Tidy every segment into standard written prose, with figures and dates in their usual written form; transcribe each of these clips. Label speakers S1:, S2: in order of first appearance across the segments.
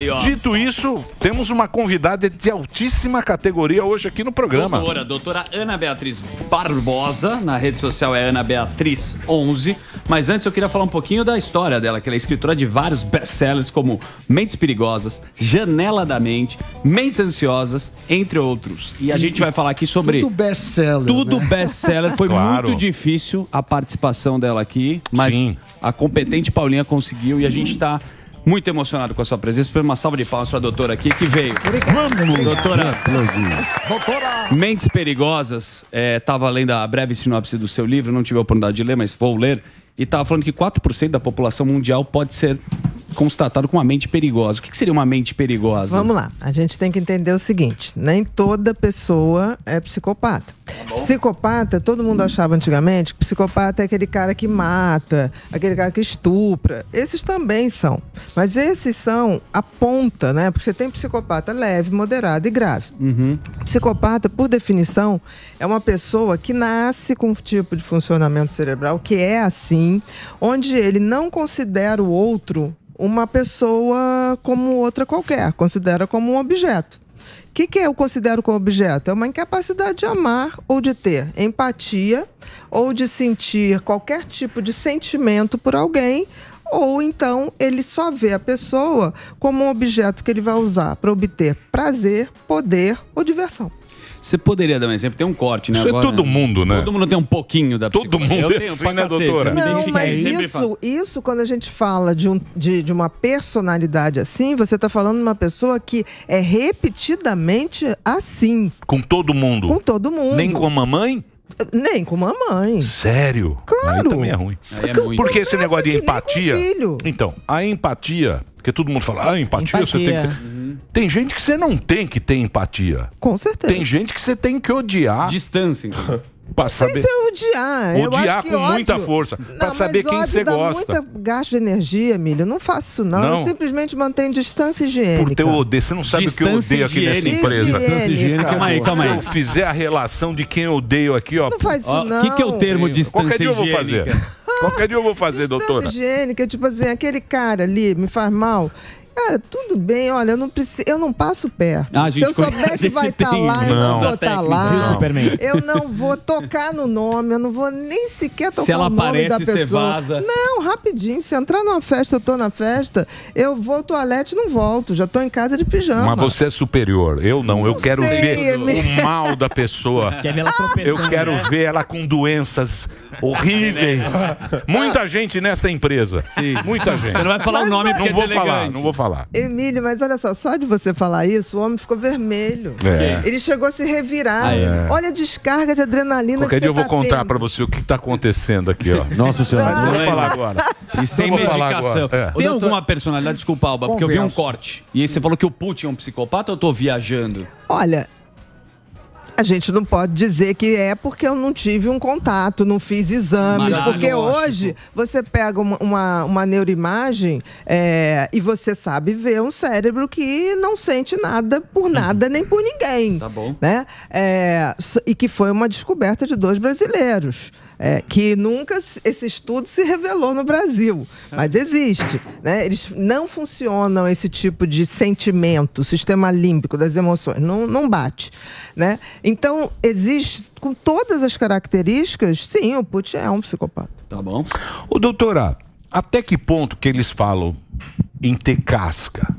S1: Dito isso, temos uma convidada de altíssima categoria hoje aqui no programa.
S2: Doutora Ana Beatriz Barbosa, na rede social é Ana Beatriz 11. Mas antes eu queria falar um pouquinho da história dela, que ela é escritora de vários best-sellers como Mentes Perigosas, Janela da Mente, Mentes Ansiosas, entre outros. E a gente vai falar aqui sobre...
S3: Tudo best-seller.
S2: Tudo, né? Best-seller. Foi
S1: Claro.
S2: muito difícil a participação dela aqui, mas
S1: Sim.
S2: a competente Paulinha conseguiu e a gente está muito emocionado com a sua presença. Foi uma salva de palmas para a doutora aqui que veio. Doutora, Mentes Perigosas, estava lendo a breve sinopse do seu livro, não tive a oportunidade de ler, mas vou ler. E estava falando que 4% da população mundial pode ser constatado com uma mente perigosa. O que seria uma mente perigosa?
S4: Vamos lá, a gente tem que entender o seguinte, nem toda pessoa é psicopata. Psicopata, todo mundo achava antigamente que psicopata é aquele cara que mata, aquele cara que estupra. Esses também são. Mas esses são a ponta, né? Porque você tem psicopata leve, moderado e grave. Psicopata, por definição, é uma pessoa que nasce com um tipo de funcionamento cerebral que é assim, onde ele não considera o outro uma pessoa como outra qualquer, considera como um objeto. O que eu considero como objeto? É uma incapacidade de amar ou de ter empatia ou de sentir qualquer tipo de sentimento por alguém, ou então ele só vê a pessoa como um objeto que ele vai usar para obter prazer, poder ou diversão.
S2: Você poderia dar um exemplo? Tem um corte, né?
S1: Isso
S2: Agora,
S1: é todo mundo, né?
S2: Todo mundo tem um pouquinho da
S1: Todo
S2: psicopatia.
S1: mundo
S2: Eu
S1: é
S2: tenho
S1: assim,
S2: pra
S1: né,
S2: cacete,
S1: doutora?
S2: eu me
S4: Não,
S2: identifiquei,
S4: mas
S2: sempre falo.
S4: isso quando a gente fala de uma personalidade assim, você está falando de uma pessoa que é repetidamente assim.
S1: Com todo mundo?
S4: Com todo mundo.
S1: Nem com a mamãe?
S4: Nem com mamãe.
S1: Sério?
S4: Claro.
S1: Aí também é ruim.
S2: Aí é muito.
S1: Porque esse negócio de
S4: que nem com
S1: empatia...
S4: filho.
S1: Então, a empatia... Porque todo mundo fala, empatia, você tem que ter... Tem gente que você não tem que ter empatia.
S4: Com certeza.
S1: Tem gente que você tem que odiar.
S2: Distância, então.
S1: Pra saber...
S4: Isso é odiar. Eu
S1: Odiar
S4: acho que
S1: com
S4: ódio...
S1: muita força, pra
S4: Não,
S1: saber
S4: mas
S1: quem
S4: ódio
S1: você
S4: dá
S1: gosta.
S4: Muita gasto de energia, Emílio. Eu não faço isso, não.
S1: Não.
S4: Eu simplesmente mantenho distância higiênica.
S1: Por teu odeio. Você não sabe o que eu
S2: Distância
S1: odeio aqui nessa
S2: higiênica.
S1: empresa.
S2: Distância higiênica. Calma aí, calma
S1: Se
S2: aí.
S1: eu fizer a relação de quem eu odeio aqui, ó...
S4: Não faz isso,
S2: Ó,
S4: não.
S2: o que é o termo distância
S1: Qualquer dia eu vou
S2: higiênica?
S1: fazer. Qualquer dia eu vou fazer,
S4: Distância
S1: doutora.
S4: higiênica, tipo assim, aquele cara ali me faz mal. Cara, tudo bem, olha, eu não passo perto.
S2: Ah,
S4: Se eu souber que vai estar lá, eu não vou estar lá. Eu não vou tocar no nome, eu não vou nem sequer tocar
S2: Se ela
S4: o nome da
S2: aparece, você
S4: pessoa.
S2: vaza.
S4: Não, rapidinho. Se entrar numa festa, eu tô na festa, eu vou ao toalete e não volto. Já tô em casa de pijama.
S1: Mas você é superior. Eu não. Eu quero
S4: sei,
S1: ver
S4: Emílio.
S1: o mal da pessoa.
S5: Quer ver ela tropeçando,
S1: Eu quero
S5: né?
S1: ver ela com doenças horríveis. Muita gente nessa empresa.
S2: Sim.
S1: Muita gente.
S2: Você não vai falar o nome porque
S1: Não vou
S2: é
S1: falar,
S2: deselegante.
S1: não vou falar.
S4: Emílio, mas olha só de você falar isso, o homem ficou vermelho.
S1: É.
S4: Ele chegou a se revirar. Olha a descarga de adrenalina
S1: Qualquer
S4: que
S1: dia eu
S4: você
S1: vou
S4: tá
S1: contar
S4: tendo.
S1: pra você o que tá acontecendo aqui, ó.
S5: Nossa senhora.
S1: Não vou falar agora.
S2: E sem
S1: Não vou falar
S2: medicação.
S1: agora. É.
S2: Tem alguma personalidade, desculpa, Alba, porque eu vi um
S5: Converso.
S2: corte. E aí você falou que o Putin é um psicopata ou eu tô viajando?
S4: Olha, a gente não pode dizer que é porque eu não tive um contato, não fiz exames.
S2: Mas
S4: Porque
S2: diagnóstico.
S4: hoje você pega uma neuroimagem e você sabe ver um cérebro que não sente nada por nada nem por ninguém.
S2: Tá bom.
S4: Né? E que foi uma descoberta de 2 brasileiros. Que nunca esse estudo se revelou no Brasil, mas existe, né? Eles não funcionam esse tipo de sentimento, o sistema límbico das emoções, não bate, né? Então, existe, com todas as características, sim, o Putin é um psicopata.
S2: Tá bom.
S1: Ô, doutora, até que ponto que eles falam em ter casca?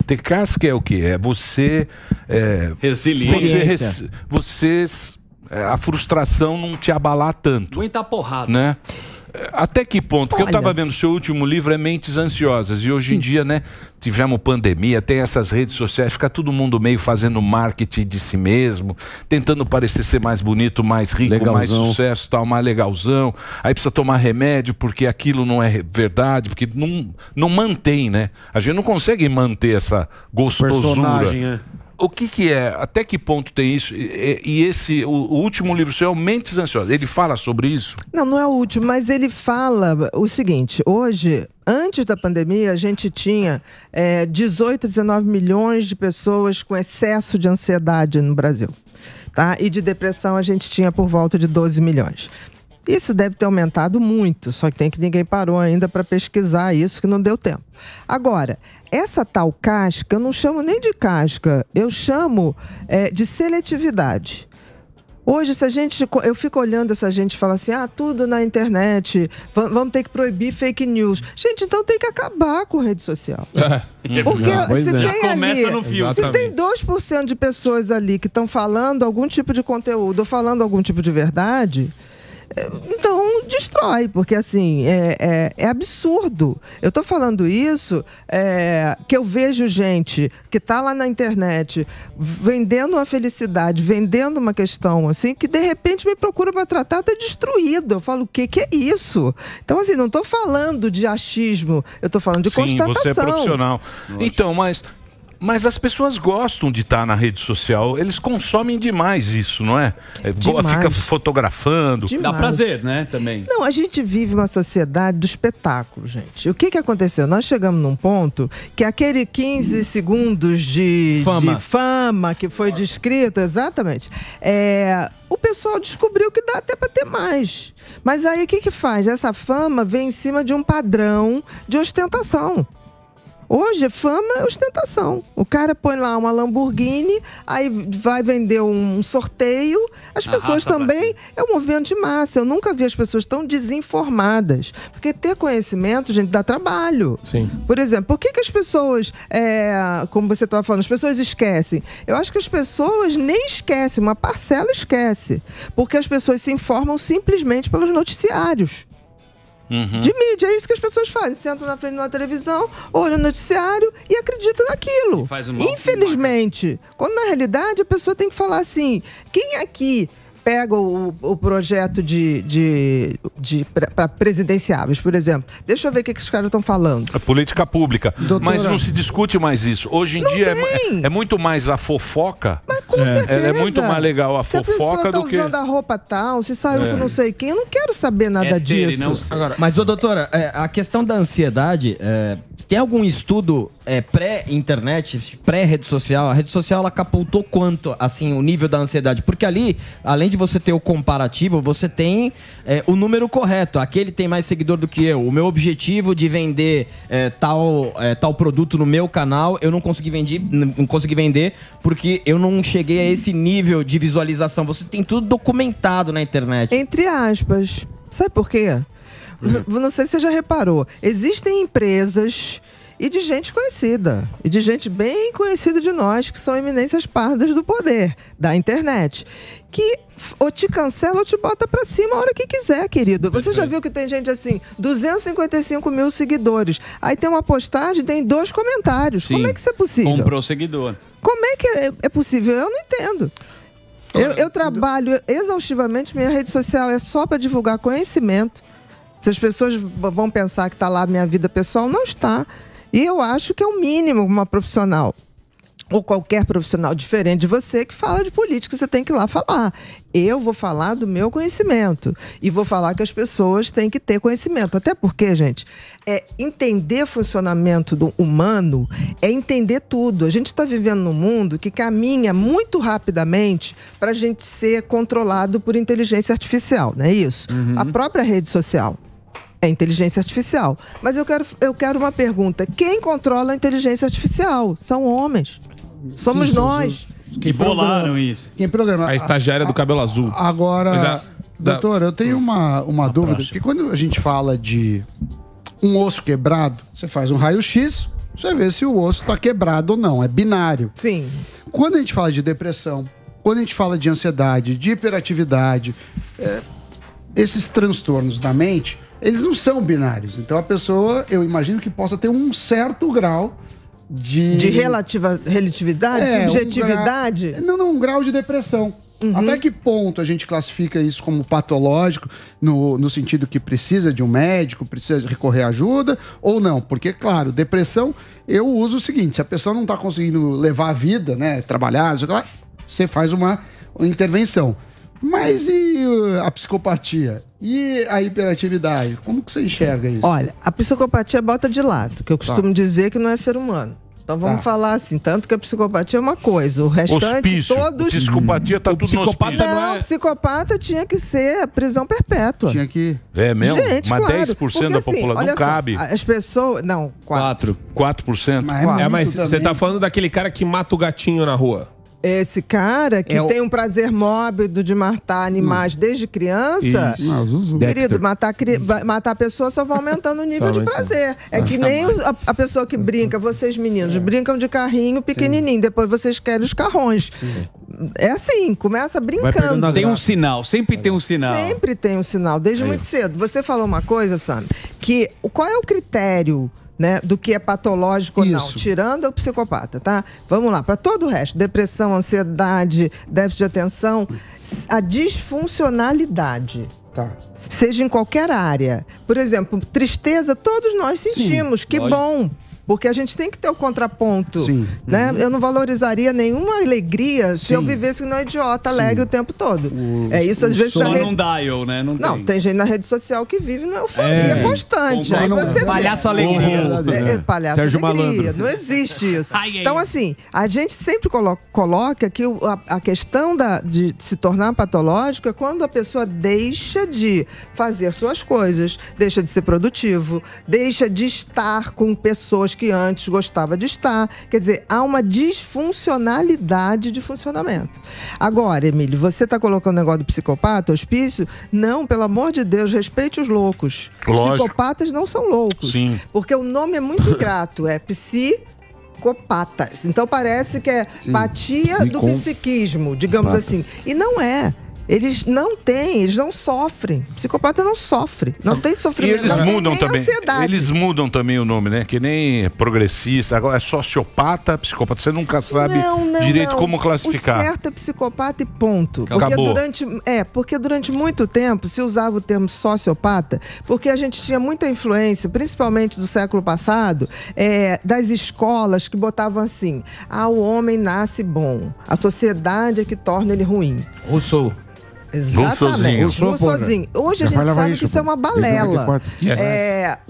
S1: Ter casca é o quê? É você...
S2: Resiliência.
S1: A frustração não te abalar tanto,
S2: Aguentar porrada.
S1: né? Até que ponto? Porque eu
S4: Olha.
S1: estava vendo, o seu último livro é Mentes Ansiosas, e hoje em dia, né, tivemos pandemia, tem essas redes sociais, fica todo mundo meio fazendo marketing de si mesmo, tentando parecer ser mais bonito, mais rico,
S5: Legalzão.
S1: mais sucesso, tal, mais legalzão. Aí precisa tomar remédio porque aquilo não é verdade, porque não mantém, né? A gente não consegue manter essa gostosura.
S5: Personagem, é.
S1: O que é? Até que ponto tem isso? O último livro seu é o Mentes Ansiosas. Ele fala sobre isso?
S4: Não é o último, mas ele fala o seguinte: hoje, antes da pandemia, a gente tinha 18 a 19 milhões de pessoas com excesso de ansiedade no Brasil. Tá? E de depressão a gente tinha por volta de 12 milhões. Isso deve ter aumentado muito, só que ninguém parou ainda para pesquisar isso, que não deu tempo. Agora, essa tal casca, eu não chamo nem de casca, eu chamo de seletividade. Hoje, eu fico olhando essa gente e falo assim, tudo na internet, vamos ter que proibir fake news. Gente, então tem que acabar com rede social. Porque se tem 2% de pessoas ali que estão falando algum tipo de conteúdo ou falando algum tipo de verdade, então destrói, porque assim, é absurdo. Eu tô falando isso, que eu vejo gente que tá lá na internet vendendo uma felicidade, vendendo uma questão assim, que de repente me procura para tratar, tá destruído. Eu falo, o que é isso? Então assim, não tô falando de achismo, eu tô falando de constatação.
S1: Você é profissional. Então, mas as pessoas gostam de estar na rede social, eles consomem demais isso, não é? Fica fotografando.
S2: Demais. Dá prazer, né, também.
S4: Não, a gente vive uma sociedade do espetáculo, gente. O que aconteceu? Nós chegamos num ponto que aquele 15 segundos de fama que foi descrito, exatamente, o pessoal descobriu que dá até para ter mais. Mas aí o que faz? Essa fama vem em cima de um padrão de ostentação. Hoje, fama é ostentação. O cara põe lá uma Lamborghini, aí vai vender um sorteio. As pessoas também... É um movimento de massa. Eu nunca vi as pessoas tão desinformadas. Porque ter conhecimento, gente, dá trabalho.
S3: Sim.
S4: Por exemplo, por que as pessoas... como você estava falando, as pessoas esquecem. Eu acho que as pessoas nem esquecem. Uma parcela esquece. Porque as pessoas se informam simplesmente pelos noticiários. De mídia, é isso que as pessoas fazem. Sentam na frente de uma televisão, olham o noticiário e acreditam naquilo. Infelizmente, quando na realidade a pessoa tem que falar assim, quem aqui pega o projeto para presidenciáveis, por exemplo. Deixa eu ver o que os caras estão falando.
S1: A política pública.
S4: Doutora,
S1: mas não se discute mais isso. Hoje em dia é muito mais a fofoca.
S4: Mas com certeza.
S1: É muito mais legal a fofoca do que...
S4: Se a pessoa está usando a roupa tal, se saiu com não sei quem, eu não quero saber nada disso.
S3: Agora, mas, doutora, a questão da ansiedade, tem algum estudo pré-internet, pré-rede social? A rede social, ela catapultou quanto, assim, o nível da ansiedade? Porque ali, além de você ter o comparativo, você tem o número correto. Aquele tem mais seguidor do que eu. O meu objetivo de vender tal produto no meu canal, eu não consegui vender porque eu não cheguei a esse nível de visualização. Você tem tudo documentado na internet.
S4: Entre aspas. Sabe por quê? Não sei se você já reparou. Existem empresas... E de gente conhecida. E de gente bem conhecida de nós, que são eminências pardas do poder, da internet. Que ou te cancela ou te bota pra cima a hora que quiser, querido. Você já viu que tem gente assim, 255 mil seguidores. Aí tem uma postagem, tem 2 comentários. Sim. Como é que isso é possível?
S2: Comprou seguidor.
S4: Como é que é possível? Eu não entendo. Eu trabalho exaustivamente, minha rede social é só para divulgar conhecimento. Se as pessoas vão pensar que está lá a minha vida pessoal, não está. E eu acho que é o mínimo uma profissional, ou qualquer profissional diferente de você, que fala de política, você tem que ir lá falar. Eu vou falar do meu conhecimento e vou falar que as pessoas têm que ter conhecimento. Até porque, gente, entender funcionamento do humano é entender tudo. A gente está vivendo num mundo que caminha muito rapidamente para a gente ser controlado por inteligência artificial, não é isso? A própria rede social é inteligência artificial. Mas eu quero uma pergunta. Quem controla a inteligência artificial? São homens. Somos nós.
S2: Que bolaram isso.
S5: Quem programa?
S3: A estagiária do cabelo azul.
S5: Agora, doutor, eu tenho uma dúvida. Porque quando a gente fala de um osso quebrado, você faz um raio-x, você vê se o osso está quebrado ou não. É binário.
S4: Sim.
S5: Quando a gente fala de depressão, quando a gente fala de ansiedade, de hiperatividade, esses transtornos da mente, eles não são binários. Então a pessoa, eu imagino que possa ter um grau de
S4: relatividade, subjetividade?
S5: Um grau de depressão. Até que ponto a gente classifica isso como patológico, no sentido que precisa de um médico, precisa recorrer à ajuda, ou não? Porque, claro, depressão, eu uso o seguinte, se a pessoa não está conseguindo levar a vida, né, trabalhar, você faz uma intervenção. Mas e a psicopatia? E a hiperatividade? Como que você enxerga isso?
S4: Olha, a psicopatia bota de lado, que eu costumo dizer que não é ser humano. Então vamos falar assim, tanto que a psicopatia é uma coisa, o restante
S1: Hospício.
S4: todos...
S1: Psicopatia tá tudo no hospício.
S4: Não, psicopata tinha que ser prisão perpétua.
S5: Tinha que...
S1: É mesmo?
S4: Gente,
S1: Mas
S4: claro,
S1: 10%
S4: porque,
S1: da
S4: assim,
S1: população
S4: olha
S1: não
S4: só,
S1: cabe.
S4: as pessoas... Não, 4.
S1: 4%.
S6: Mas você tá falando daquele cara que mata o gatinho na rua.
S4: Esse cara que tem um prazer mórbido de matar animais desde criança, querido, matar a pessoa só vai aumentando o nível de prazer. É que nem a pessoa que brinca, vocês meninos, brincam de carrinho pequenininho, depois vocês querem os carrões. É assim, começa brincando.
S2: Tem um sinal, sempre tem um sinal.
S4: Sempre tem um sinal, desde muito cedo. Você falou uma coisa, Sam, que qual é o critério, né, do que é patológico ou não, tirando o psicopata, tá? Vamos lá, para todo o resto, depressão, ansiedade, déficit de atenção, a disfuncionalidade.
S5: Tá.
S4: Seja em qualquer área. Por exemplo, tristeza, todos nós sentimos, que bom. Porque a gente tem que ter o contraponto, né? Eu não valorizaria nenhuma alegria se eu vivesse não idiota, alegre o tempo todo. É isso, às vezes...
S2: Só não dial, né?
S4: Não, tem gente na rede social que vive numa euforia constante. Aí você
S2: palhaço alegria.
S4: Palhaço
S2: Sérgio
S4: alegria.
S2: Malandro.
S4: Não existe isso. Então, assim, a gente sempre coloca que a questão de se tornar patológico é quando a pessoa deixa de fazer suas coisas, deixa de ser produtivo, deixa de estar com pessoas que antes gostava de estar. Quer dizer, há uma disfuncionalidade de funcionamento. Agora, Emílio, você está colocando o negócio do psicopata, hospício? Não, pelo amor de Deus, respeite os loucos.
S1: Lógico.
S4: Psicopatas não são loucos.
S1: Sim.
S4: Porque o nome é muito ingrato, é psicopatas. Então parece que é patia do psiquismo, digamos assim. E não é. Eles não sofrem. Psicopata não sofre. Não tem
S1: E
S4: sofrimento.
S1: eles
S4: não
S1: mudam
S4: tem nem
S1: também.
S4: ansiedade.
S1: Eles mudam também o nome, né? Que nem progressista. Agora é sociopata, psicopata. Você nunca sabe direito como classificar.
S4: O certo é psicopata e ponto.
S1: Acabou.
S4: Porque durante muito tempo se usava o termo sociopata, porque a gente tinha muita influência, principalmente do século passado, das escolas que botavam assim: o homem nasce bom, a sociedade é que torna ele ruim.
S3: Rousseau.
S4: Exatamente, Rousseauzinho. Hoje a gente sabe que isso é uma balela.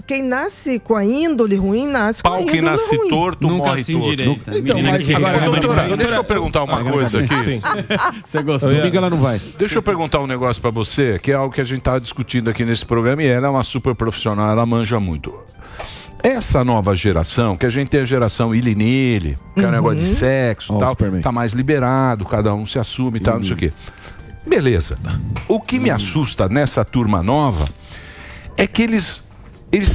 S4: Quem nasce com a índole ruim, nasce com a índole ruim.
S1: Pau que nasce torto, morre torto. Agora, doutora, deixa eu perguntar uma coisa aqui.
S2: Você gostou?
S3: Domingo ela não vai.
S1: Deixa eu perguntar um negócio pra você, que é algo que a gente tava discutindo aqui nesse programa, e ela é uma super profissional, ela manja muito. Essa nova geração, que a gente tem a geração ili-nili, que é um negócio de sexo e tal, tá mais liberado, cada um se assume e tal, não sei o quê. Beleza. O que me assusta nessa turma nova é que eles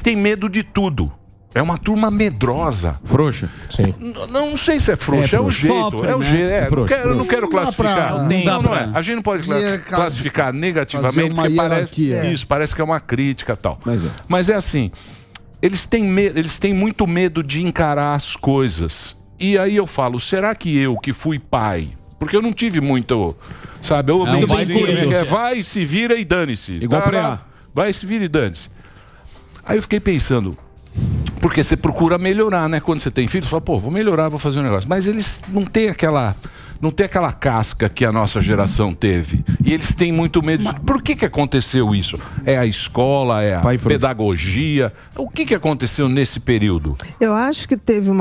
S1: têm medo de tudo. É uma turma medrosa.
S3: Frouxa? Sim.
S1: Não sei se é frouxa, é o jeito.
S2: Sofre,
S1: é o
S2: né?
S1: jeito. Eu não quero classificar. Não é. A gente não pode classificar negativamente, porque parece que é uma crítica e tal. Mas é assim, eles têm muito medo de encarar as coisas. E aí eu falo, será que eu, que fui pai, porque eu não tive muito, sabe? Vai, se vira e dane-se.
S3: Igual pré-A.
S1: Vai, se vira e dane-se. Aí eu fiquei pensando, porque você procura melhorar, né? Quando você tem filho, você fala, vou melhorar, vou fazer um negócio. Mas eles não têm aquela casca que a nossa geração teve. E eles têm muito medo. Por que aconteceu isso? É a escola, é a pedagogia? O que aconteceu nesse período?
S4: Eu acho que teve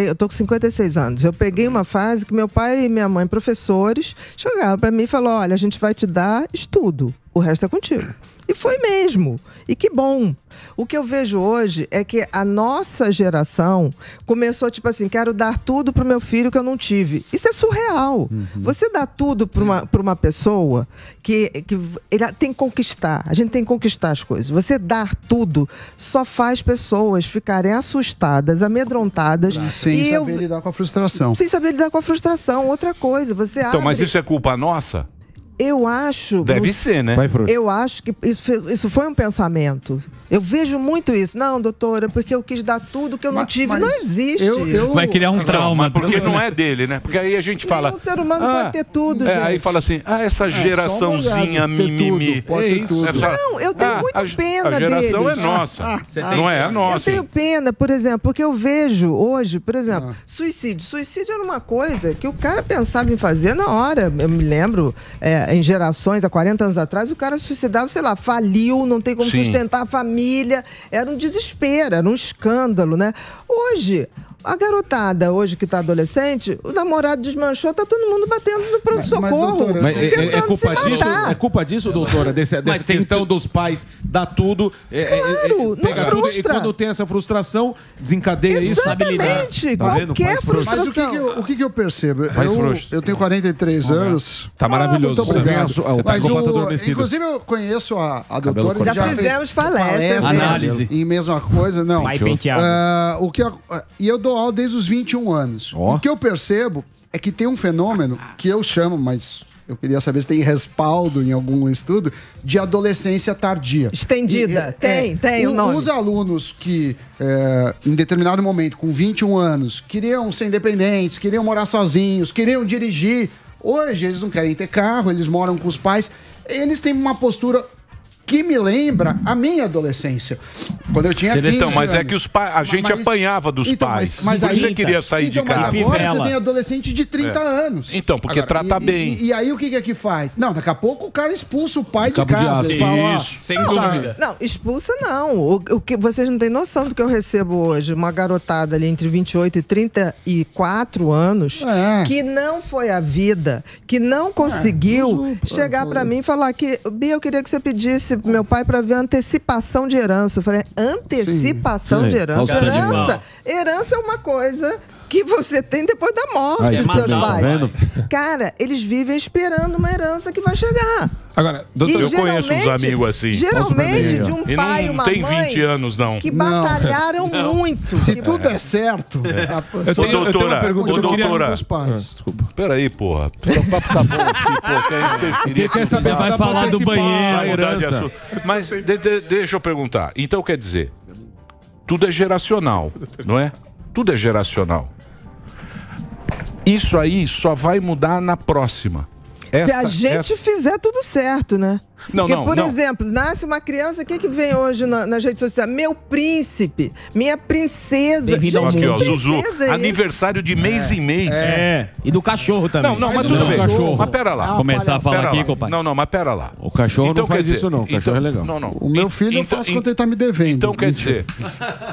S4: eu tô com 56 anos. Eu peguei uma fase que meu pai e minha mãe, professores, chegaram para mim e falaram: olha, a gente vai te dar estudo, o resto é contigo. E foi mesmo. E que bom. O que eu vejo hoje é que a nossa geração começou tipo assim, quero dar tudo pro meu filho que eu não tive. Isso é surreal. Você dá tudo pra uma pessoa que ele tem que conquistar. A gente tem que conquistar as coisas. Você dar tudo só faz pessoas ficarem assustadas, amedrontadas.
S5: Sem saber lidar com a frustração.
S4: Sem saber lidar com a frustração. Outra coisa, você
S1: Então, mas isso é culpa nossa?
S4: Eu acho...
S1: Deve ser, né?
S4: Eu acho que isso foi um pensamento. Eu vejo muito isso. Não, doutora, porque eu quis dar tudo que eu não tive. Não existe isso.
S2: Vai criar um trauma.
S1: Porque não é dele, né? Porque aí a gente fala...
S4: O ser humano pode ter tudo, gente.
S1: Aí fala assim, essa geraçãozinha mimimi.
S4: Não, eu tenho muito pena deles.
S1: A geração é nossa. Não é a nossa.
S4: Eu tenho pena, por exemplo, porque eu vejo hoje, por exemplo, suicídio. Suicídio era uma coisa que o cara pensava em fazer na hora. Eu me lembro... em gerações, há 40 anos atrás, o cara suicidava, sei lá, faliu, não tem como sustentar a família, era um desespero, era um escândalo, né? Hoje, A garotada hoje que tá adolescente, o namorado desmanchou, tá todo mundo batendo no pronto-socorro.
S7: É culpa disso, doutora? Dessa questão dos pais dar tudo.
S4: Claro, não frustra.
S7: E quando tem essa frustração, desencadeia isso.
S4: Exatamente, qualquer frustração.
S5: Mas o que eu percebo? Eu tenho 43 anos.
S7: Tá maravilhoso.
S5: Muito obrigado.
S7: Mas
S5: inclusive, eu conheço a doutora.
S4: Já fizemos palestras.
S5: Análise. E mesma coisa, não.
S8: Vai penteado.
S5: E eu dou aula desde os 21 anos. O que eu percebo é que tem um fenômeno que eu chamo, mas eu queria saber se tem respaldo em algum estudo, de adolescência tardia.
S4: Estendida. Tem o nome.
S5: Os alunos que, em determinado momento, com 21 anos, queriam ser independentes, queriam morar sozinhos, queriam dirigir. Hoje eles não querem ter carro, eles moram com os pais. Eles têm uma postura que me lembra a minha adolescência. Quando eu tinha 15
S1: Então, mas
S5: anos.
S1: é que a gente apanhava dos pais. Mas aí você queria sair de casa.
S5: Mas agora você tem adolescente de 30 anos.
S1: Então, porque trata bem.
S5: E aí o que é que faz? Não, daqui a pouco o cara expulsa o pai de casa.
S2: Isso, sem dúvida.
S4: Não, expulsa não. O que vocês não têm noção do que eu recebo hoje. Uma garotada ali entre 28 e 34 anos que não foi a vida, que não conseguiu chegar pra mim e falar que, Bia, eu queria que você pedisse pro meu pai pra ver antecipação de herança. Eu falei, antecipação de herança? Herança é uma coisa que você tem depois da morte dos seus pais. Cara, eles vivem esperando uma herança que vai chegar.
S6: Agora, doutor,
S1: eu conheço uns amigos assim.
S4: Geralmente de um pai e uma
S1: mãe.
S4: Não
S1: tem 20 anos, não.
S4: Que batalharam muito.
S5: Se tudo der certo.
S6: Eu tenho uma pergunta.
S1: Doutora,
S5: desculpa.
S1: Peraí, porra. O papo tá bom aqui, pô. Quer interferir?
S7: Quer saber se vai falar do banheiro,
S1: Vai mudar de assunto. Mas deixa eu perguntar. Então, quer dizer, tudo é geracional, não é? Tudo é geracional. Isso aí só vai mudar na próxima.
S4: Se a gente fizer tudo certo, né? Porque, por exemplo, nasce uma criança, o que vem hoje nas redes sociais? Meu príncipe, minha princesa.
S1: Aqui, ó, Zuzu, aniversário de mês em mês.
S8: E do cachorro também.
S1: Não, mas tudo bem. Mas pera lá.
S2: Começar a falar aqui, compadre.
S1: Não, mas pera lá.
S7: O cachorro não faz isso não, o cachorro é legal.
S1: Não.
S5: O meu filho eu faço quando ele tá me devendo.
S1: Então, quer dizer,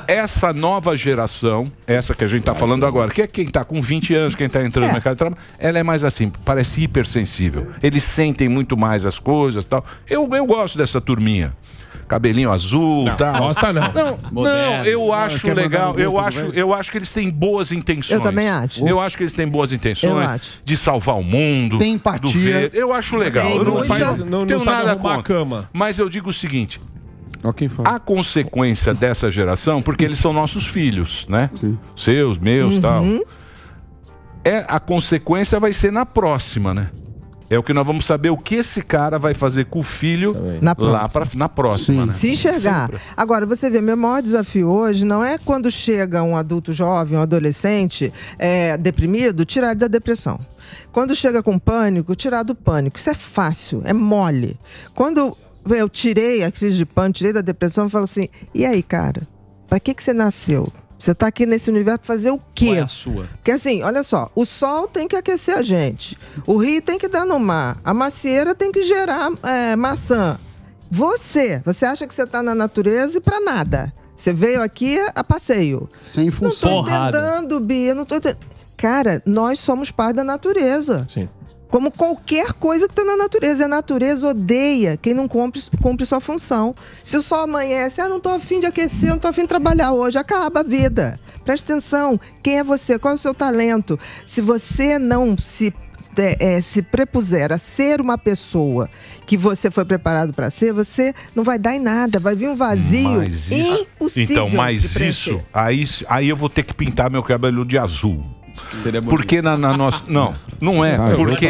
S1: essa nova geração, essa que a gente tá falando agora, que é quem tá com 20 anos, quem tá entrando no mercado de trabalho, ela é mais assim, parece hipersensível. Eles sentem muito mais as coisas e tal. Eu gosto dessa turminha. Cabelinho azul, tal.
S6: Gosta não.
S1: Não, eu acho legal. Eu acho que eles têm boas intenções.
S4: Eu também acho.
S1: Eu acho que eles têm boas intenções de salvar o mundo.
S5: Tem empatia.
S1: Do ver. Eu acho legal. Eu não tenho nada contra.
S6: A cama.
S1: Mas eu digo o seguinte. A consequência dessa geração, porque eles são nossos filhos, né? Sim. Seus, meus, tal. A consequência vai ser na próxima, né? É o que nós vamos saber o que esse cara vai fazer com o filho na próxima. Né?
S4: Se enxergar.
S1: Sempre.
S4: Agora, você vê, meu maior desafio hoje não é quando chega um adulto jovem, um adolescente deprimido, tirar ele da depressão. Quando chega com pânico, tirar do pânico. Isso é fácil, é mole. Quando eu tirei a crise de pânico, tirei da depressão, eu falo assim, e aí, cara, pra que você nasceu? Você tá aqui nesse universo pra fazer o quê?
S2: Qual é a sua?
S4: Porque assim, olha só, o sol tem que aquecer a gente, o rio tem que dar no mar, a macieira tem que gerar maçã. Você acha que você tá na natureza e pra nada. Você veio aqui a passeio.
S5: Sem função.
S4: Não tô entendendo, Bia, não tô entendendo. Cara, nós somos parte da natureza.
S7: Sim.
S4: Como qualquer coisa que está na natureza. A natureza odeia quem não cumpre sua função. Se o sol amanhece, não estou afim de aquecer, não estou afim de trabalhar hoje, acaba a vida. Preste atenção, quem é você? Qual é o seu talento? Se você não se prepuser a ser uma pessoa que você foi preparado para ser, você não vai dar em nada, vai vir um vazio impossível.
S1: Então, mas isso, aí eu vou ter que pintar meu cabelo de azul. Porque na nossa. Não é. Porque.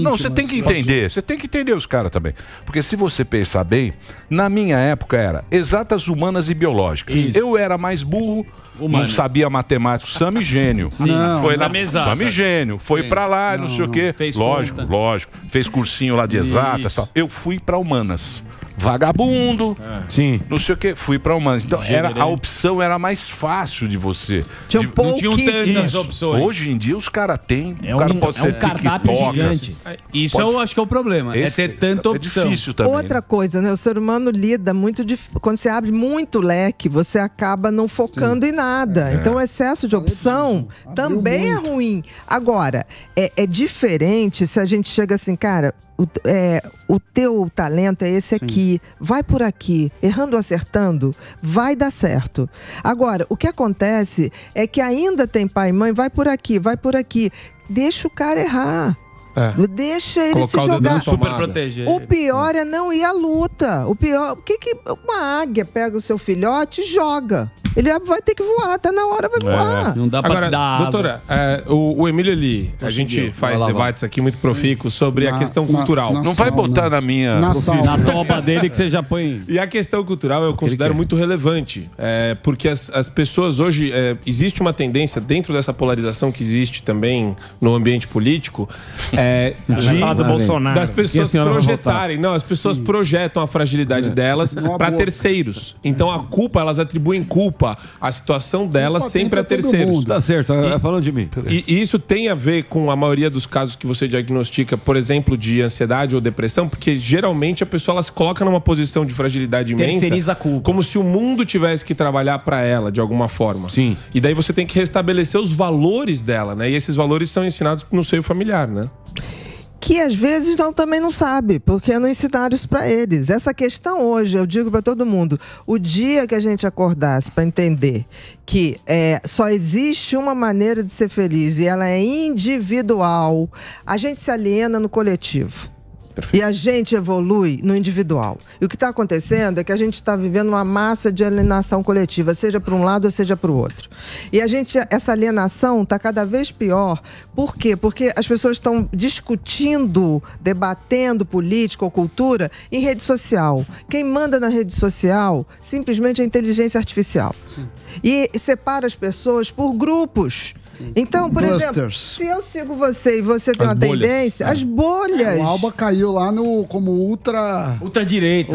S1: Não, você tem que entender. Você tem que entender os caras também. Porque se você pensar bem, na minha época era exatas, humanas e biológicas. Isso. Eu era mais burro. Não sabia matemática, Sami gênio. Foi lá, Sami gênio. Foi pra lá, não sei o quê. Lógico. Fez cursinho lá de exatas. Tal. Eu fui pra humanas. vagabundo,
S7: sim,
S1: não sei o que, fui para humanas. Então a opção era mais fácil de você.
S2: Não tinham tantas opções.
S1: Hoje em dia os caras têm. O cara pode ser
S3: cardápio gigante.
S2: Isso eu acho que é o problema. É ter tanta opção.
S1: É difícil também.
S4: Outra coisa, né? O ser humano lida muito quando você abre muito leque, você acaba não focando em nada. Então o excesso de opção também é ruim. Agora, é diferente se a gente chega assim, cara, o teu talento é esse aqui, vai por aqui, errando ou acertando, vai dar certo. Agora, o que acontece é que ainda tem pai e mãe, vai por aqui, deixa o cara errar. Deixa ele
S6: colocar
S4: se jogar.
S2: Super proteger.
S4: O pior é não ir à luta. O que uma águia pega o seu filhote e joga? Ele vai ter que voar, tá na hora, vai voar.
S2: Não dá pra
S6: Agora,
S2: dar.
S6: doutora, o Emílio ali, a gente faz debates aqui muito profícuos sobre a questão cultural.
S1: Não vai botar na minha...
S6: Na
S2: toba dele que você já põe...
S6: E a questão cultural eu considero muito relevante, porque as pessoas hoje... existe uma tendência, dentro dessa polarização que existe também no ambiente político,
S7: do Bolsonaro.
S6: das pessoas projetarem. Não, as pessoas projetam a fragilidade delas para terceiros. Então a culpa, elas atribuem culpa, a situação delas sempre a terceiros.
S7: Tá certo, falando de mim.
S6: E isso tem a ver com a maioria dos casos que você diagnostica, por exemplo, de ansiedade ou depressão, porque geralmente a pessoa ela se coloca numa posição de fragilidade imensa,
S3: terceiriza a culpa,
S6: como se o mundo tivesse que trabalhar para ela de alguma forma.
S7: Sim.
S6: E daí você tem que restabelecer os valores dela, né? E esses valores são ensinados no seio familiar, né?
S4: Que às vezes também não sabe, porque não ensinaram isso para eles. Essa questão hoje, eu digo para todo mundo, o dia que a gente acordasse para entender que só existe uma maneira de ser feliz e ela é individual, a gente se aliena no coletivo. E a gente evolui no individual. E o que está acontecendo é que a gente está vivendo uma massa de alienação coletiva, seja para um lado ou seja para o outro. E essa alienação está cada vez pior. Por quê? Porque as pessoas estão discutindo, debatendo política ou cultura em rede social. Quem manda na rede social simplesmente é a inteligência artificial. Sim. E separa as pessoas por grupos. Então, por exemplo, se eu sigo você e você tem uma tendência, as bolhas...
S5: O Alba caiu lá como
S3: ultradireita.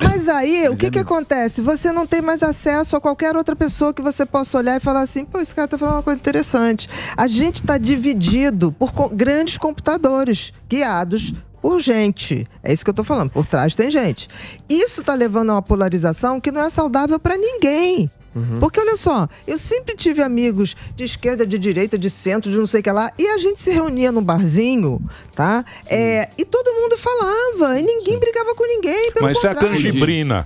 S4: Mas aí, o que acontece? Você não tem mais acesso a qualquer outra pessoa que você possa olhar e falar assim, pô, esse cara tá falando uma coisa interessante. A gente tá dividido por grandes computadores guiados por gente. É isso que eu tô falando. Por trás tem gente. Isso tá levando a uma polarização que não é saudável para ninguém. Porque, olha só, eu sempre tive amigos de esquerda, de direita, de centro, de não sei o que lá, e a gente se reunia num barzinho, tá? E todo mundo falava, e ninguém brigava com ninguém, pelo
S1: Mas isso é a
S4: contrário.
S1: canjibrina.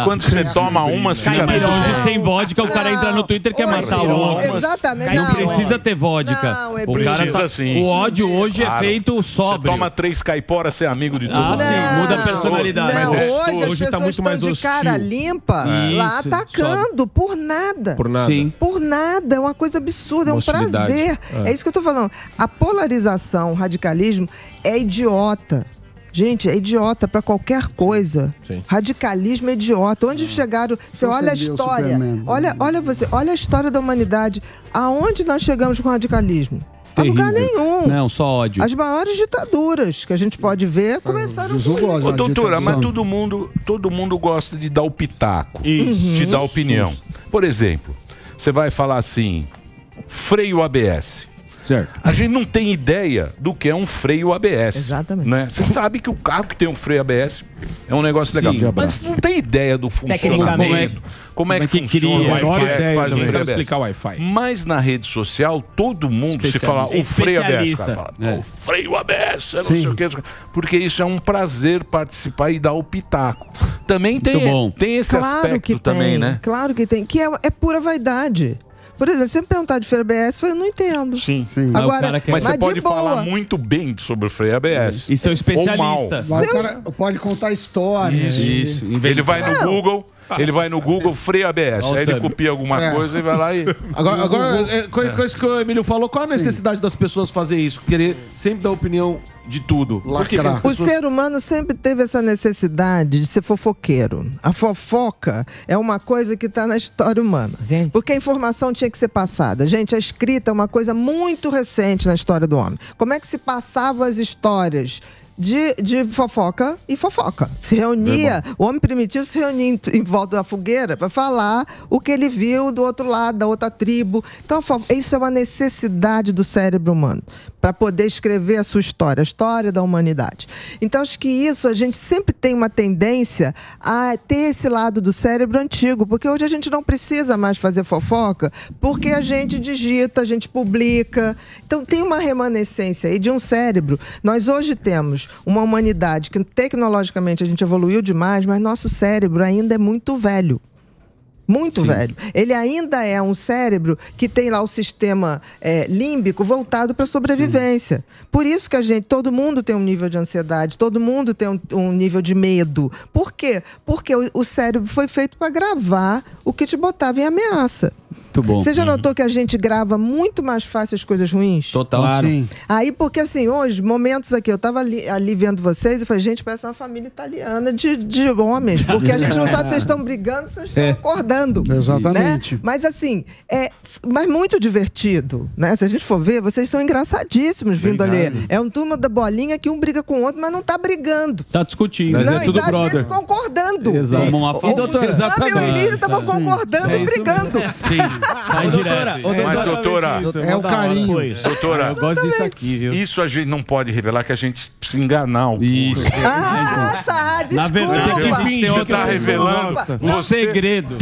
S1: Quando você toma uma, você fica...
S2: Mas hoje sem vodka, o cara entra no Twitter e quer matar o outro.
S4: Exatamente.
S2: Não precisa ter vodka.
S4: Não,
S2: o cara tá...
S1: sim.
S2: O ódio hoje é feito sóbrio.
S1: Você toma 3 caiporas, você é amigo de todo mundo.
S2: Sim, muda a personalidade.
S4: Não,
S6: Mas
S4: hoje as pessoas
S6: tá muito mais
S4: estão de cara limpa lá atacando por nada.
S6: Por nada.
S2: Sim.
S4: Por nada, é uma coisa absurda, é um prazer. É isso que eu tô falando. A polarização, o radicalismo é idiota. Gente, é idiota pra qualquer coisa.
S6: Sim.
S4: Radicalismo é idiota. Onde chegaram... Você olha a história. Olha a história da humanidade. Aonde nós chegamos com o radicalismo? A lugar nenhum.
S2: Não, só ódio.
S4: As maiores ditaduras que a gente pode ver começaram com isso.
S1: Ô, doutora, mas todo mundo gosta de dar o pitaco, de dar opinião. Por exemplo, você vai falar assim, freio ABS.
S7: Certo.
S1: A gente não tem ideia do que é um freio ABS.
S4: Exatamente.
S1: Né? Você sabe que o carro que tem um freio ABS é um negócio legal.
S2: Sim,
S1: mas não tem ideia do funcionamento. Como é que funciona o Wi-Fi?
S6: Não sabe explicar o Wi-Fi.
S1: Mas na rede social, todo mundo se fala o freio ABS. O cara fala, o freio ABS, eu não sei o que. Porque isso é um prazer participar e dar o pitaco. Também tem esse aspecto também, né?
S4: Claro que tem. Que é pura vaidade. Por exemplo, se me perguntar de freio ABS, eu não entendo.
S1: Sim.
S4: Agora,
S1: mas você pode falar muito bem sobre o freio ABS.
S2: E ser um especialista.
S5: O cara pode contar histórias.
S2: Isso.
S1: Ele vai no Google... Ele vai no Google, freio ABS. Aí ele copia alguma coisa e vai lá e...
S7: Agora coisa que o Emílio falou, qual a necessidade das pessoas fazer isso? Querer sempre dar opinião de tudo.
S4: O ser humano sempre teve essa necessidade de ser fofoqueiro. A fofoca é uma coisa que está na história humana. Porque a informação tinha que ser passada. Gente, a escrita é uma coisa muito recente na história do homem. Como é que se passavam as histórias? de fofoca e fofoca. Se reunia, o homem primitivo se reunia em volta da fogueira para falar o que ele viu do outro lado, da outra tribo. Então, isso é uma necessidade do cérebro humano para poder escrever a sua história, a história da humanidade. Então, acho que isso, a gente sempre tem uma tendência a ter esse lado do cérebro antigo, porque hoje a gente não precisa mais fazer fofoca, porque a gente digita, a gente publica. Então, tem uma remanescência aí de um cérebro. Nós hoje temos uma humanidade que tecnologicamente a gente evoluiu demais, mas nosso cérebro ainda é muito velho. Muito velho. Ele ainda é um cérebro que tem lá o sistema límbico voltado para a sobrevivência. Por isso que todo mundo tem um nível de ansiedade, todo mundo tem um nível de medo. Por quê? Porque o cérebro foi feito para gravar o que te botava em ameaça.
S2: Muito bom.
S4: Você já notou que a gente grava muito mais fácil as coisas ruins?
S2: Total. Claro.
S5: Sim.
S4: Aí, porque assim, hoje, momentos aqui, eu tava ali vendo vocês e falei, gente, parece uma família italiana de homens, porque a gente não sabe se vocês estão brigando, se vocês estão acordando.
S5: Exatamente.
S4: Né? Mas assim, mas muito divertido, né? Se a gente for ver, vocês são engraçadíssimos vindo ali. É um turma da bolinha que um briga com o outro, mas não tá brigando.
S2: Tá discutindo.
S4: Não,
S2: É tudo
S4: e tá, às
S2: brother.
S4: vezes, concordando.
S2: Exato. Como uma
S4: O
S2: Exatamente.
S4: Fábio e o Emílio estavam concordando e brigando.
S2: Sim. Faz direto.
S1: Mas, doutora,
S5: É o carinho.
S1: doutora,
S7: Eu gosto disso aqui, viu?
S1: isso a gente não pode revelar, que a gente precisa enganar o
S2: Isso.
S4: Ah, tá, desculpa.
S2: Na verdade, a gente tem
S1: Você
S2: outra
S1: tá revelando
S2: O segredo.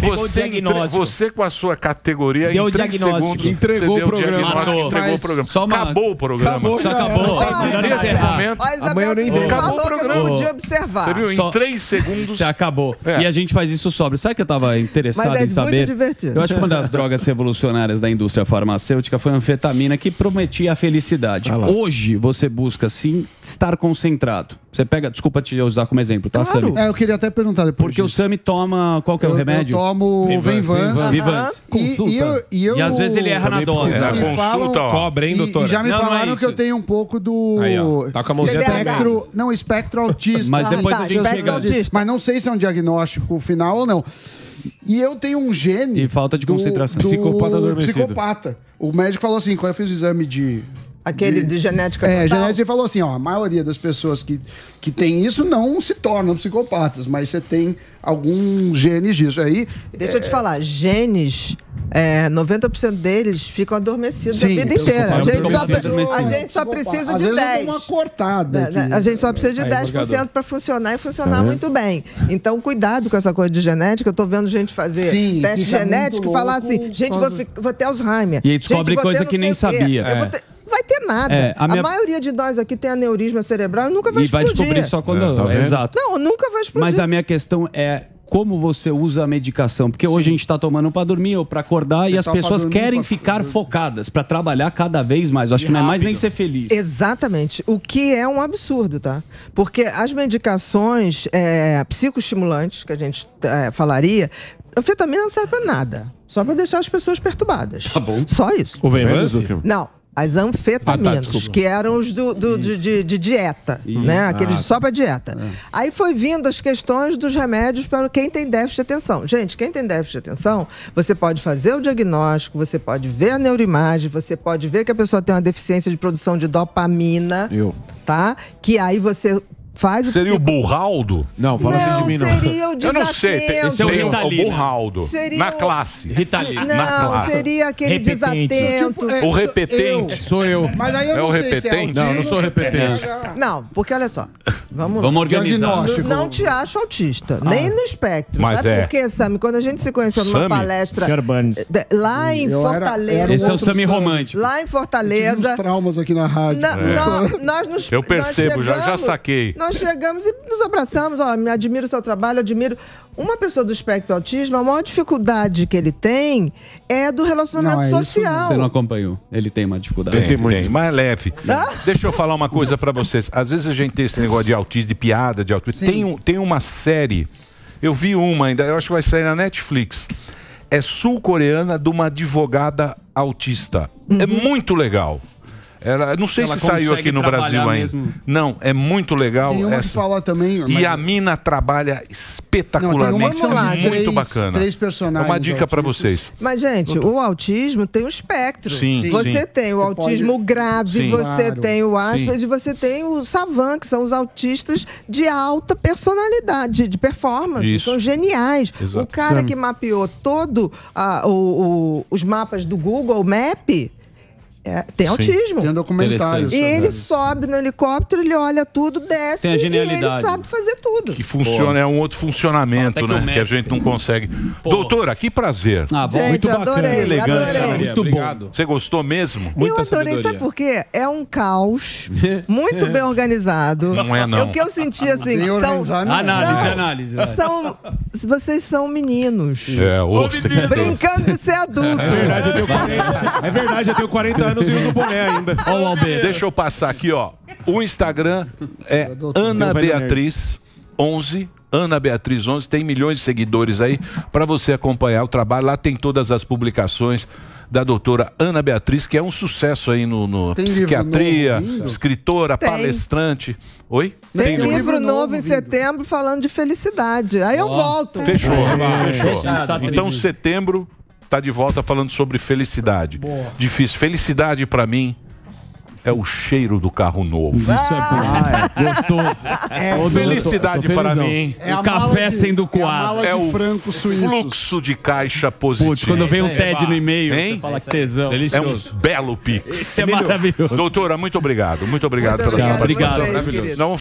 S1: Você com a sua categoria
S8: Deu
S1: em
S8: o
S1: 3
S8: diagnóstico.
S1: segundos,
S7: Entregou
S1: você deu
S7: o programa.
S1: diagnóstico,
S2: Matou.
S1: entregou o
S5: Mas
S1: programa.
S2: só uma-
S1: Acabou o programa.
S2: Já acabou. Melhor
S1: Nesse
S2: encerrar.
S1: momento,
S4: A Isabel
S7: Amanhã eu nem
S4: falou
S1: Acabou o
S4: que eu não
S1: programa.
S4: podia observar.
S1: Você viu?
S2: Só-
S1: Em 3 segundos.
S2: Você acabou.
S1: É.
S2: E a gente faz isso sóbrio. Sabe que eu tava interessado
S4: Mas é
S2: em
S4: muito
S2: saber?
S4: divertido.
S2: Eu acho que uma das drogas revolucionárias da indústria farmacêutica foi a anfetamina, que prometia a felicidade. Hoje você busca sim estar concentrado. Você pega, desculpa te usar como exemplo, tá,
S4: Claro.
S2: Sami?
S5: Eu queria até perguntar depois.
S2: Porque o Sami toma, qual que é o remédio?
S5: Eu tomo Venvance.
S2: Vivans.
S5: E
S2: às vezes ele erra na dose.
S1: É, a
S5: Me
S1: consulta, ó.
S6: Cobra, hein,
S5: E
S6: doutora?
S5: já me
S2: Não, não é
S5: falaram
S2: isso.
S5: que eu tenho um pouco do
S6: Aí, ó. Tá com a mãozinha
S5: espectro, não, espectro autista.
S2: Mas depois
S4: tá,
S2: a gente
S4: espectro
S2: chega...
S4: autista.
S5: Mas não sei se é um diagnóstico final ou não. E eu tenho um gene
S2: E falta de concentração.
S7: Psicopata adormecido.
S5: psicopata. O médico falou assim, quando eu fiz o exame de...
S4: Aquele de genética
S5: É,
S4: total.
S5: genética, ele falou assim, ó, a maioria das pessoas que tem isso não se tornam psicopatas, mas você tem alguns genes disso. Aí,
S4: Deixa eu te falar, genes, 90% deles ficam adormecidos a
S5: Sim,
S4: vida
S5: eu
S4: inteira. A gente, só,
S2: adormecido.
S4: a gente só precisa
S5: às
S4: de
S5: vezes
S4: 10.
S5: eu dou uma cortada aqui.
S4: A gente só precisa de
S6: Aí,
S4: 10% para funcionar e funcionar muito bem. Então, cuidado com essa coisa de genética. Eu tô vendo gente fazer
S5: Sim,
S4: teste
S5: fica
S4: genético e
S5: muito
S4: falar
S5: louco
S4: assim, gente,
S5: por causa-
S4: vou ter Alzheimer.
S2: E aí descobre
S4: Gente, vou
S2: coisa
S4: ter não
S2: que nem
S4: sei o quê.
S2: sabia.
S4: Eu vou ter- Vai ter nada.
S2: É, a minha-
S4: maioria de nós aqui tem aneurisma cerebral e nunca vai
S2: E vai
S4: explodir.
S2: descobrir só quando...
S7: tá vendo?
S2: Exato.
S4: Não, nunca vai explodir.
S2: Mas a minha questão é como você usa a medicação. Porque hoje a gente está tomando para dormir ou para acordar e as
S5: só pra
S2: pessoas
S5: dormir,
S2: querem
S5: pra-
S2: ficar focadas para trabalhar cada vez mais. Eu acho que não é mais nem ser feliz.
S4: Exatamente. O que é um absurdo, tá? Porque as medicações psicoestimulantes, que a gente falaria, anfetamina não serve pra nada. Só pra deixar as pessoas perturbadas. Tá
S2: bom.
S4: Só isso.
S6: O Venvance?
S4: Não. As anfetaminas,
S6: desculpa.
S4: que eram os de dieta, né? Aqueles só para dieta. Aí foi vindo as questões dos remédios para quem tem déficit de atenção. Gente, quem tem déficit de atenção, você pode fazer o diagnóstico, você pode ver a neuroimagem, você pode ver que a pessoa tem uma deficiência de produção de dopamina, tá? Que aí você faz o
S1: Seria o Burraldo?
S7: Não, fala assim de mim, não.
S4: seria o
S1: Eu não sei.
S4: desatento.
S2: Esse é o
S1: tem
S2: Ritalina.
S1: Burraldo.
S4: Seria
S1: Na
S4: o-
S1: classe.
S2: Ritalina.
S1: Na
S4: Não,
S1: classe.
S4: seria aquele
S8: Repetente.
S4: desatento.
S1: O repetente.
S7: Sou eu.
S5: Mas aí eu
S1: É
S5: não
S1: o
S5: sei se
S1: repetente?
S7: Não, eu não sou repetente.
S4: Não, porque olha só. Vamos
S2: organizar.
S5: Diagnóstico.
S4: Não te acho autista, nem no espectro.
S1: Mas
S4: Sabe
S1: é.
S4: por quê, Sami? Quando a gente se conheceu numa
S1: Sami?
S4: palestra
S8: Sr. Burns.
S4: lá em
S5: Eu era
S4: Fortaleza.
S2: Esse é o
S5: outro
S2: Sami
S5: Sami.
S2: romântico.
S4: Lá em
S5: Tive uns
S4: Fortaleza.
S5: traumas aqui na rádio.
S4: Nós nos,
S1: Eu percebo,
S4: nós
S1: já
S4: chegamos-
S1: saquei.
S4: Nós chegamos e nos abraçamos. Ó, me admiro o seu trabalho, admiro. Uma pessoa do espectro autismo, a maior dificuldade que ele tem é do relacionamento
S5: Não, é isso
S4: social.
S2: Você não acompanhou. Ele tem uma dificuldade.
S1: Tem, mas é leve. Deixa eu falar uma coisa pra vocês. Às vezes a gente tem esse negócio de autismo, de piada, de autismo. Tem uma série, eu vi uma ainda, eu acho que vai sair na Netflix. É sul-coreana, de uma advogada autista. É muito legal. Não sei
S2: Ela
S1: se saiu
S2: consegue
S1: aqui no Brasil
S2: trabalhar
S1: ainda.
S2: mesmo.
S1: Não, é muito legal.
S5: Tem uma que fala também...
S1: E a mina trabalha espetacularmente
S4: Vamos lá,
S1: muito bacana.
S5: 3 personagens.
S1: É uma dica para vocês.
S4: Mas, gente, o autismo tem um espectro.
S1: Sim,
S4: você
S1: sim.
S4: tem o autismo grave,
S1: Sim.
S4: você
S5: Claro.
S4: tem o Asperger, e você tem o Savant, que são os autistas de alta personalidade, de performance.
S1: Isso.
S4: São geniais.
S1: Exato.
S4: O cara que mapeou todo os mapas do Google Map tem autismo.
S5: Tem um documentário.
S4: E ele sobe no helicóptero, ele olha tudo, desce
S2: Tem a
S4: e ele
S2: genialidade.
S4: sabe fazer tudo.
S1: Que funciona, é um outro funcionamento,
S2: Até que
S1: né?
S2: o
S1: Que a gente não consegue. Doutora, que prazer.
S2: Ah, bom.
S4: Gente,
S2: Muito bacana.
S4: adorei,
S1: Elegância.
S4: adorei.
S2: Muito bom.
S6: Obrigado.
S1: Você gostou mesmo?
S4: Eu adorei, sabe por quê? É um caos, muito bem organizado.
S1: Não é, não.
S4: O que eu senti, assim,
S5: Bem
S4: são...
S5: organizado, não.
S2: Análise.
S4: Vocês são meninos.
S1: Brincando
S4: de ser adulto.
S7: É verdade, eu tenho 40 anos e uso boné ainda.
S2: Ó, o Alberto.
S1: Deixa eu passar aqui, ó. O Instagram é Ana Beatriz 11. Ana Beatriz 11, tem milhões de seguidores aí para você acompanhar o trabalho. Lá tem todas as publicações da doutora Ana Beatriz, que é um sucesso aí no
S5: Tem
S1: psiquiatria,
S5: livro novo vindo?
S1: escritora,
S4: Tem.
S1: palestrante. Oi?
S4: Tem livro
S5: livro
S4: novo
S5: novo
S4: em
S5: vindo.
S4: setembro falando de felicidade. Aí eu volto.
S1: Fechou. Fechou.
S2: Tá
S1: Então,
S2: triste.
S1: setembro tá de volta falando sobre felicidade. Difícil. Felicidade para mim é o cheiro do carro novo.
S8: Isso é bom. Gostou.
S1: Felicidade para mim
S5: É a
S2: O café
S5: mala de-
S2: sendo
S5: É
S2: coado.
S5: a mala
S1: é
S5: de
S1: o
S5: franco suíço.
S1: fluxo de caixa positivo.
S2: Putz, quando vem um TED no e-mail,
S1: Hein?
S2: você fala que tesão.
S1: É um
S6: Delicioso.
S1: belo pix.
S2: Isso é maravilhoso.
S1: Doutora, muito obrigado. Muito obrigado
S4: Muito
S1: pela sua
S4: obrigada a
S1: participação.
S4: vocês, queridos.
S1: Não